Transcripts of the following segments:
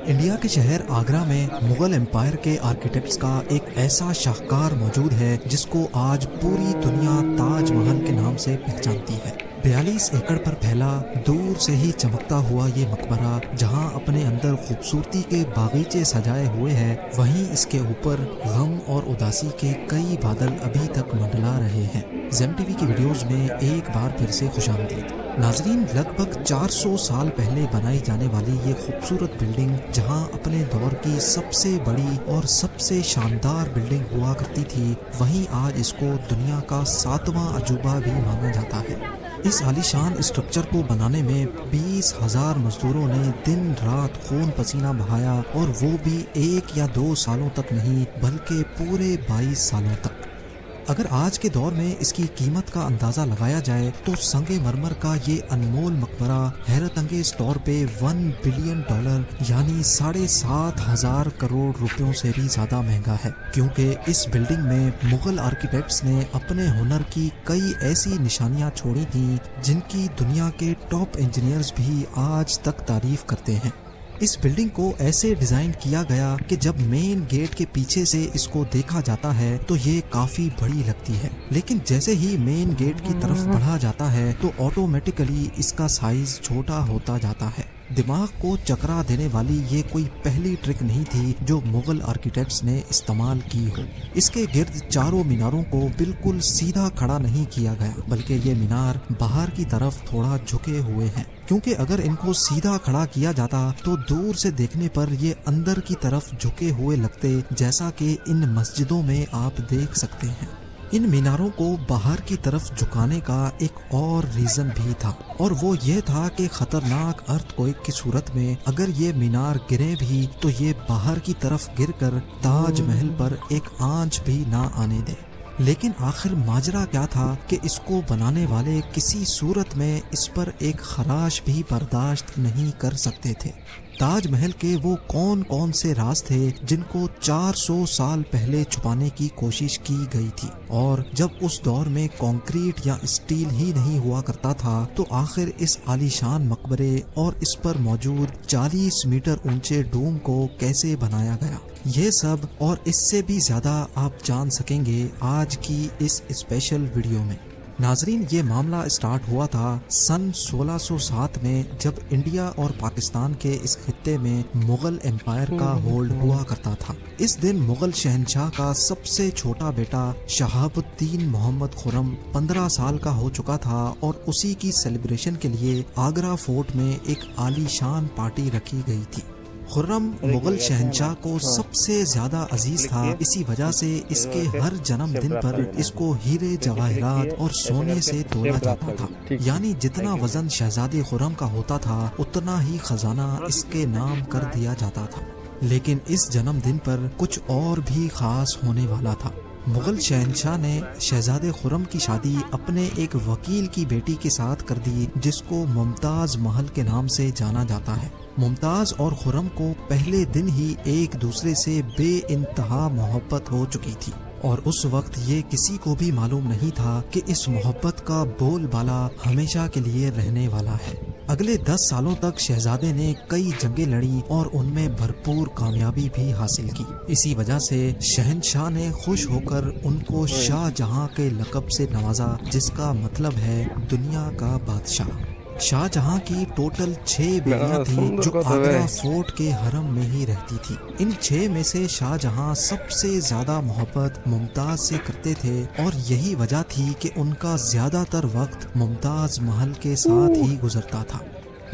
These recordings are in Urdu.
انڈیا کے شہر آگرہ میں مغل امپائر کے آرکیٹیکٹس کا ایک ایسا شاہکار موجود ہے جس کو آج پوری دنیا تاج محل کے نام سے پہچانتی ہے۔ 42 ایکڑ پر پھیلا دور سے ہی چمکتا ہوا یہ مقبرہ جہاں اپنے اندر خوبصورتی کے باغیچے سجائے ہوئے ہے، وہیں اس کے اوپر غم اور اداسی کے کئی بادل ابھی تک منڈلا رہے ہیں۔ زیم ٹی وی کی ویڈیوز میں ایک بار پھر سے خوش آمدید۔ ناظرین، لگ بھگ 400 سال پہلے بنائی جانے والی یہ خوبصورت بلڈنگ جہاں اپنے دور کی سب سے بڑی اور سب سے شاندار بلڈنگ ہوا کرتی تھی، وہیں آج اس کو دنیا کا 7واں عجوبہ بھی مانا جاتا ہے۔ اس عالیشان اسٹرکچر کو بنانے میں 20,000 مزدوروں نے دن رات خون پسینہ بہایا، اور وہ بھی 1 یا 2 سالوں تک نہیں بلکہ پورے 22 سالوں تک۔ اگر آج کے دور میں اس کی قیمت کا اندازہ لگایا جائے تو سنگ مرمر کا یہ انمول مقبرہ حیرت انگیز طور پہ $1 بلین یعنی 7,500 کروڑ روپیوں سے بھی زیادہ مہنگا ہے، کیونکہ اس بلڈنگ میں مغل آرکیٹیکٹس نے اپنے ہنر کی کئی ایسی نشانیاں چھوڑی تھیں جن کی دنیا کے ٹاپ انجینئرز بھی آج تک تعریف کرتے ہیں۔ اس بلڈنگ کو ایسے ڈیزائن کیا گیا کہ جب مین گیٹ کے پیچھے سے اس کو دیکھا جاتا ہے تو یہ کافی بڑی لگتی ہے، لیکن جیسے ہی مین گیٹ کی طرف بڑھا جاتا ہے تو آٹومیٹیکلی اس کا سائز چھوٹا ہوتا جاتا ہے۔ دماغ کو چکرا دینے والی یہ کوئی پہلی ٹرک نہیں تھی جو مغل آرکیٹیکٹس نے استعمال کی ہو۔ اس کے گرد چاروں میناروں کو بالکل سیدھا کھڑا نہیں کیا گیا، بلکہ یہ مینار باہر کی طرف تھوڑا جھکے ہوئے ہیں، کیونکہ اگر ان کو سیدھا کھڑا کیا جاتا تو دور سے دیکھنے پر یہ اندر کی طرف جھکے ہوئے لگتے، جیسا کہ ان مسجدوں میں آپ دیکھ سکتے ہیں۔ ان میناروں کو باہر کی طرف جھکانے کا ایک اور ریزن بھی تھا، اور وہ یہ تھا کہ خطرناک ارتھ کوئک کی صورت میں اگر یہ مینار گرے بھی تو یہ باہر کی طرف گر کر تاج محل پر ایک آنچ بھی نہ آنے دے۔ لیکن آخر ماجرا کیا تھا کہ اس کو بنانے والے کسی صورت میں اس پر ایک خراش بھی برداشت نہیں کر سکتے تھے۔ تاج محل کے وہ کون کون سے راز تھے جن کو 400 سال پہلے چھپانے کی کوشش کی گئی تھی، اور جب اس دور میں کنکریٹ یا اسٹیل ہی نہیں ہوا کرتا تھا تو آخر اس عالیشان مقبرے اور اس پر موجود 40 میٹر اونچے ڈوم کو کیسے بنایا گیا؟ یہ سب اور اس سے بھی زیادہ آپ جان سکیں گے آج کی اس اسپیشل ویڈیو میں۔ ناظرین، یہ معاملہ اسٹارٹ ہوا تھا سن 1607 میں، جب انڈیا اور پاکستان کے اس خطے میں مغل امپائر کا ہولڈ ہوا کرتا تھا۔ اس دن مغل شہنشاہ کا سب سے چھوٹا بیٹا شہاب الدین محمد خرم 15 سال کا ہو چکا تھا، اور اسی کی سیلیبریشن کے لیے آگرہ فورٹ میں ایک عالی شان پارٹی رکھی گئی تھی۔ خرم مغل شہنشاہ کو سب سے زیادہ عزیز تھا، اسی وجہ سے اس کے ہر جنم دن پر اس کو ہیرے جواہرات اور سونے سے تولا جاتا تھا، یعنی جتنا وزن شہزادے خرم کا ہوتا تھا اتنا ہی خزانہ اس کے نام کر دیا جاتا تھا۔ لیکن اس جنم دن پر کچھ اور بھی خاص ہونے والا تھا۔ مغل شہنشاہ نے شہزادے خرم کی شادی اپنے ایک وکیل کی بیٹی کے ساتھ کر دی جس کو ممتاز محل کے نام سے جانا جاتا ہے۔ ممتاز اور خرم کو پہلے دن ہی ایک دوسرے سے بے انتہا محبت ہو چکی تھی، اور اس وقت یہ کسی کو بھی معلوم نہیں تھا کہ اس محبت کا بول بالا ہمیشہ کے لیے رہنے والا ہے۔ اگلے 10 سالوں تک شہزادے نے کئی جنگیں لڑی اور ان میں بھرپور کامیابی بھی حاصل کی۔ اسی وجہ سے شہنشاہ نے خوش ہو کر ان کو شاہ جہاں کے لقب سے نوازا، جس کا مطلب ہے دنیا کا بادشاہ۔ شاہ جہاں کی ٹوٹل 6 بیویاں تھیں جو آگرہ فورٹ کے حرم میں ہی رہتی تھی۔ ان 6 میں سے شاہ جہاں سب سے زیادہ محبت ممتاز سے کرتے تھے، اور یہی وجہ تھی کہ ان کا زیادہ تر وقت ممتاز محل کے ساتھ ہی گزرتا تھا۔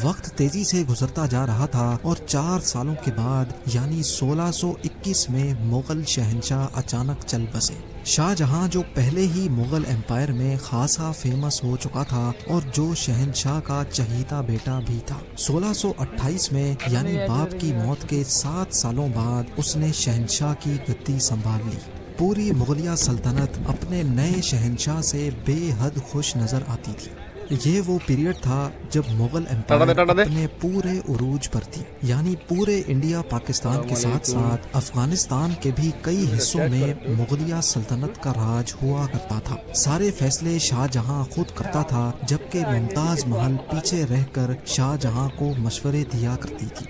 وقت تیزی سے گزرتا جا رہا تھا، اور 4 سالوں کے بعد یعنی 1621 میں مغل شہنشاہ اچانک چل بسے۔ شاہ جہاں جو پہلے ہی مغل امپائر میں خاصا فیمس ہو چکا تھا اور جو شہنشاہ کا چہیتا بیٹا بھی تھا، 1628 میں یعنی باپ کی موت کے 7 سالوں بعد اس نے شہنشاہ کی گدی سنبھال لی۔ پوری مغلیہ سلطنت اپنے نئے شہنشاہ سے بے حد خوش نظر آتی تھی۔ یہ وہ پیریڈ تھا جب مغل امپائر اپنے پورے عروج پر تھی، یعنی پورے انڈیا پاکستان کے ساتھ ساتھ افغانستان کے بھی کئی حصوں میں مغلیہ سلطنت کا راج ہوا کرتا تھا۔ سارے فیصلے شاہ جہاں خود کرتا تھا، جبکہ ممتاز محل پیچھے رہ کر شاہ جہاں کو مشورے دیا کرتی تھی۔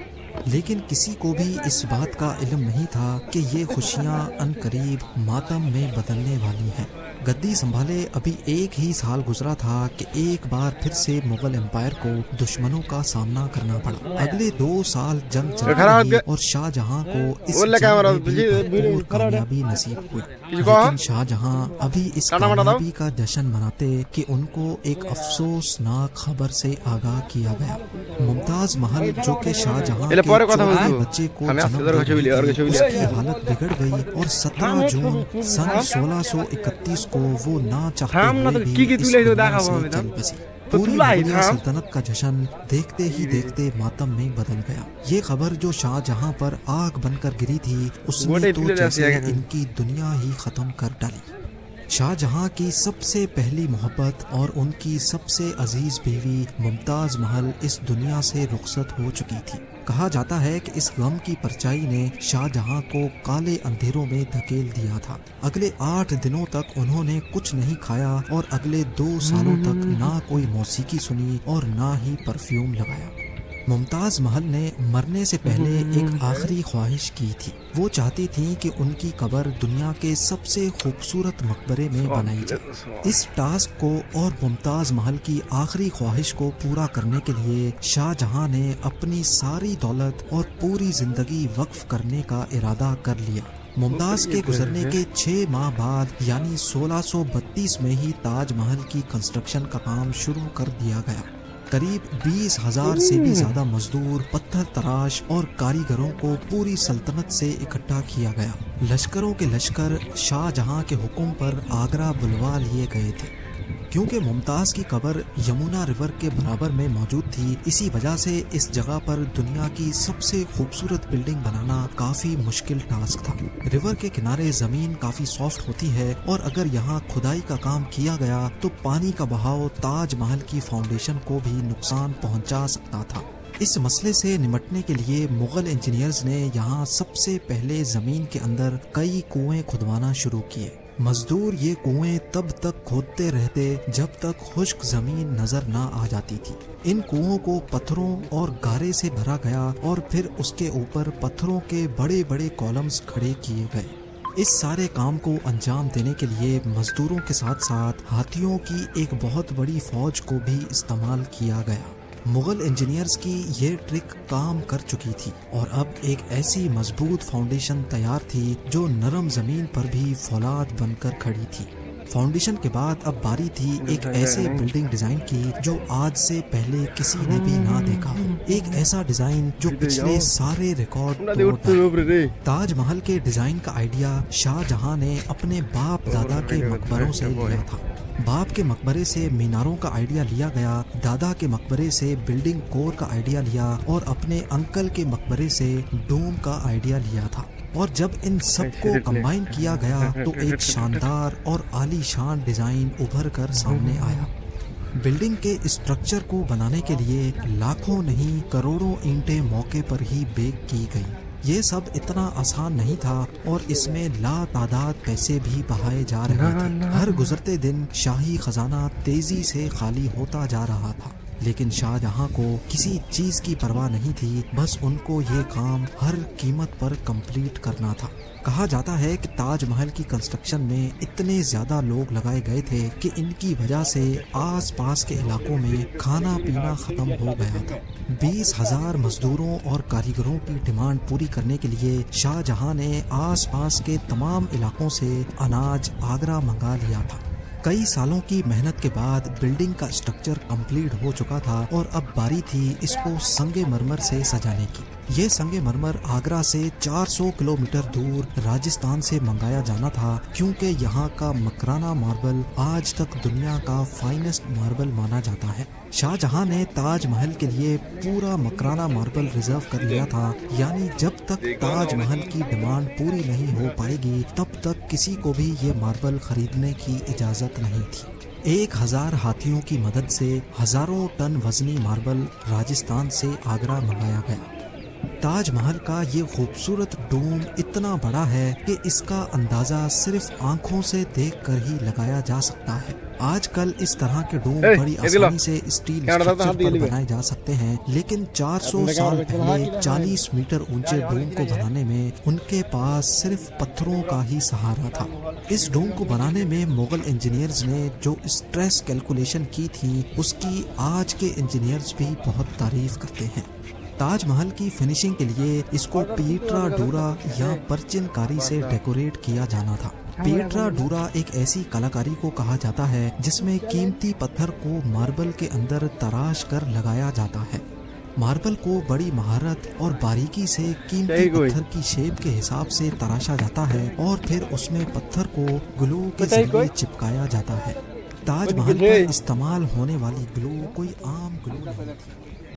لیکن کسی کو بھی اس بات کا علم نہیں تھا کہ یہ خوشیاں عنقریب ماتم میں بدلنے والی ہیں۔ گدی سنبھالے ابھی ایک ہی سال گزرا تھا کہ ایک بار پھر سے مغل امپائر کو دشمنوں کا سامنا کرنا پڑا۔ اگلے 2 سال جنگ چلتی رہی اور شاہ جہاں کو اس جنگ میں بھی بھرپور کامیابی نصیب ہوئی، لیکن شاہ جہاں ابھی اس کامیابی کا جشن مناتے کہ ان کو ایک افسوسناک خبر سے آگاہ کیا گیا۔ ممتاز محل جو کہ شاہ جہاں کے چھوٹے بچے کو جنم دے رہی تھی، اس کی حالت بگڑ گئی اور 17 جون سن 1631 کو وہ نہ چاہتے ہوئے بھی اس دنیا سے چل بسی۔ پوری مغلیہ سلطنت کا جشن دیکھتے ہی دیکھتے ماتم میں بدل گیا۔ یہ خبر جو شاہ جہاں پر آگ بن کر گری تھی، اس نے تو جیسے ان کی دنیا ہی ختم کر ڈالی۔ شاہ جہاں کی سب سے پہلی محبت اور ان کی سب سے عزیز بیوی ممتاز محل اس دنیا سے رخصت ہو چکی تھی۔ کہا جاتا ہے کہ اس غم کی پرچائی نے شاہ جہاں کو کالے اندھیروں میں دھکیل دیا تھا۔ اگلے 8 دنوں تک انہوں نے کچھ نہیں کھایا اور اگلے 2 سالوں تک نہ کوئی موسیقی سنی اور نہ ہی پرفیوم لگایا۔ ممتاز محل نے مرنے سے پہلے ایک آخری خواہش کی تھی۔ وہ چاہتی تھیں کہ ان کی قبر دنیا کے سب سے خوبصورت مقبرے میں بنائی جائے۔ اس ٹاسک کو اور ممتاز محل کی آخری خواہش کو پورا کرنے کے لیے شاہ جہاں نے اپنی ساری دولت اور پوری زندگی وقف کرنے کا ارادہ کر لیا۔ ممتاز کے گزرنے کے 6 ماہ بعد یعنی 1632 میں ہی تاج محل کی کنسٹرکشن کا کام شروع کر دیا گیا۔ قریب 20,000 سے بھی زیادہ مزدور، پتھر تراش اور کاریگروں کو پوری سلطنت سے اکٹھا کیا گیا۔ لشکروں کے لشکر شاہ جہاں کے حکم پر آگرہ بلوا لیے گئے تھے۔ کیونکہ ممتاز کی قبر یمنا ریور کے برابر میں موجود تھی، اسی وجہ سے اس جگہ پر دنیا کی سب سے خوبصورت بلڈنگ بنانا کافی مشکل ٹاسک تھا۔ ریور کے کنارے زمین کافی سافٹ ہوتی ہے اور اگر یہاں کھدائی کا کام کیا گیا تو پانی کا بہاؤ تاج محل کی فاؤنڈیشن کو بھی نقصان پہنچا سکتا تھا۔ اس مسئلے سے نمٹنے کے لیے مغل انجینئرز نے یہاں سب سے پہلے زمین کے اندر کئی کنویں کھدوانا شروع کیے۔ مزدور یہ کنویں تب تک کھودتے رہتے جب تک خشک زمین نظر نہ آ جاتی تھی۔ ان کنووں کو پتھروں اور گارے سے بھرا گیا اور پھر اس کے اوپر پتھروں کے بڑے بڑے کالمز کھڑے کیے گئے۔ اس سارے کام کو انجام دینے کے لیے مزدوروں کے ساتھ ساتھ ہاتھیوں کی ایک بہت بڑی فوج کو بھی استعمال کیا گیا۔ مغل انجینئرز کی یہ ٹرک کام کر چکی تھی اور اب ایک ایسی مضبوط فاؤنڈیشن تیار تھی جو نرم زمین پر بھی فولاد بن کر کھڑی تھی۔ فاؤنڈیشن کے بعد اب باری تھی ایک ایسے بلڈنگ ڈیزائن کی جو آج سے پہلے کسی نے بھی نہ دیکھا ہو، ایک ایسا ڈیزائن جو پچھلے سارے ریکارڈ توڑ ڈالے۔ تاج محل کے ڈیزائن کا آئیڈیا شاہ جہاں نے اپنے باپ دادا کے مقبروں سے لیا تھا۔ باپ کے مقبرے سے میناروں کا آئیڈیا لیا گیا، دادا کے مقبرے سے بلڈنگ کور کا آئیڈیا لیا اور اپنے انکل کے مقبرے سے ڈوم کا آئیڈیا لیا تھا۔ اور جب ان سب کو کمبائن کیا گیا تو ایک شاندار اور عالی شان ڈیزائن ابھر کر سامنے آیا۔ بلڈنگ کے اسٹرکچر کو بنانے کے لیے لاکھوں نہیں کروڑوں اینٹیں موقع پر ہی بیک کی گئی۔ یہ سب اتنا آسان نہیں تھا اور اس میں لا تعداد پیسے بھی بہائے جا رہے تھے۔ ہر گزرتے دن شاہی خزانہ تیزی سے خالی ہوتا جا رہا تھا، لیکن شاہ جہاں کو کسی چیز کی پرواہ نہیں تھی، بس ان کو یہ کام ہر قیمت پر کمپلیٹ کرنا تھا۔ کہا جاتا ہے کہ تاج محل کی کنسٹرکشن میں اتنے زیادہ لوگ لگائے گئے تھے کہ ان کی وجہ سے آس پاس کے علاقوں میں کھانا پینا ختم ہو گیا تھا۔ 20,000 مزدوروں اور کاریگروں کی ڈیمانڈ پوری کرنے کے لیے شاہ جہاں نے آس پاس کے تمام علاقوں سے اناج آگرہ منگا لیا تھا۔ کئی سالوں کی محنت کے بعد بلڈنگ کا اسٹرکچر کمپلیٹ ہو چکا تھا اور اب باری تھی اس کو سنگ مرمر سے سجانے کی۔ یہ سنگ مرمر آگرہ سے 400 کلومیٹر دور راجستھان سے منگایا جانا تھا، کیونکہ یہاں کا مکرانہ ماربل آج تک دنیا کا فائنسٹ ماربل مانا جاتا ہے۔ شاہ جہاں نے تاج محل کے لیے پورا مکرانہ ماربل ریزرو کر لیا تھا، یعنی جب تک تاج محل کی ڈیمانڈ پوری نہیں ہو پائے گی تب تک کسی کو بھی یہ ماربل خریدنے کی اجازت نہیں تھی۔ 1000 ہاتھیوں کی مدد سے ہزاروں ٹن وزنی ماربل راجستھان سے آگرہ منگایا گیا۔ تاج محل کا یہ خوبصورت ڈوم اتنا بڑا ہے کہ اس کا اندازہ صرف آنکھوں سے دیکھ کر ہی لگایا جا سکتا ہے۔ آج کل اس طرح کے ڈوم بڑی آسانی سے اسٹیل اسٹرکچر پر بنائے جا سکتے ہیں، لیکن 400 سال پہلے 40 میٹر اونچے ڈوم کو بنانے میں ان کے پاس صرف پتھروں کا ہی سہارا تھا۔ اس ڈوم کو بنانے میں مغل انجینئرز نے جو اسٹریس کیلکولیشن کی تھی اس کی آج کے انجینئرز بھی بہت تعریف کرتے ہیں۔ تاج محل کی فنیشنگ کے لیے اس کو پیٹرا ڈورا یا پرچن کاری سے ڈیکوریٹ کیا جانا تھا۔ پیٹرا ڈورا ایک ایسی کلاکاری کو کہا جاتا ہے جس میں قیمتی پتھر کو ماربل کے اندر تراش کر لگایا جاتا ہے۔ ماربل کو بڑی مہارت اور باریکی سے قیمتی پتھر کی شیپ کے حساب سے تراشا جاتا ہے اور پھر اس میں پتھر کو گلو کے ذریعے چپکایا جاتا ہے۔ تاج محل پر استعمال ہونے والی گلو کوئی عام گلو نہیں تھی۔